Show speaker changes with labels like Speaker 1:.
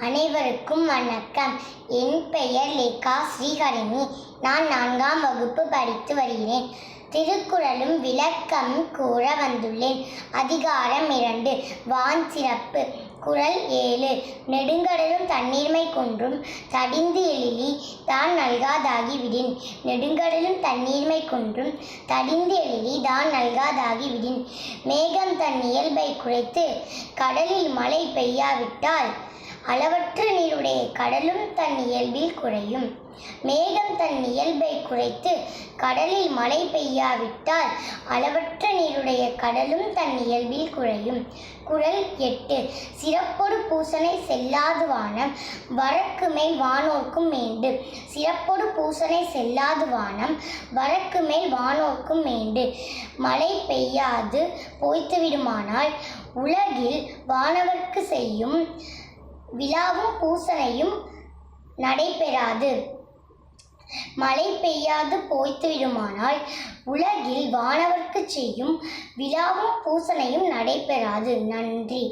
Speaker 1: அனைவருக்கும் வணக்கம். என் பெயர் லேகா ஸ்ரீஹரிணி. நான் 4ஆம் வகுப்பு படித்து வருகிறேன். திருக்குறளும் விளக்கம் கூற வந்துள்ளேன். அதிகாரம் 2, வான் சிறப்பு. குறள் 7. நெடுங்கடலும் தண்ணீர்மை குன்றும் தடிந்து எழிலி தான் நல்காதாகி விடின். நெடுங்கடலும் தண்ணீர்மை குன்றும் தடிந்து எழிலி தான் நல்காதாகி விடின். மேகம் தன் இயல்பை குறைத்து கடலில் மழை பெய்யாவிட்டால் அளவற்ற நீருடைய கடலும் தன் இயல்பில் குறையும். மேகம் தன் இயல்பை குறைத்து கடலில் மழை பெய்யாவிட்டால் அளவற்ற நீருடைய கடலும் தன் இயல்பில் குறையும். குறள் 8. சிறப்பொடு பூசனை செல்லாது வானம் வரக்கு மேல் வானோர்க்கும் மேண்டு. சிறப்பொடு பூசனை செல்லாது வானம் வரக்கு மேல் வானோர்க்கும் மேண்டு. மழை பெய்யாது போய்த்துவிடுமானால் உலகில் வானவர்க்கு செய்யும் விழாவும் பூசனையும் நடைபெறாது. மழை பெய்யாது போய்த்துவிடுமானால் உலகில் வானவர்க்கு செய்யும் விழாவும் பூசனையும் நடைபெறாது. நன்றி.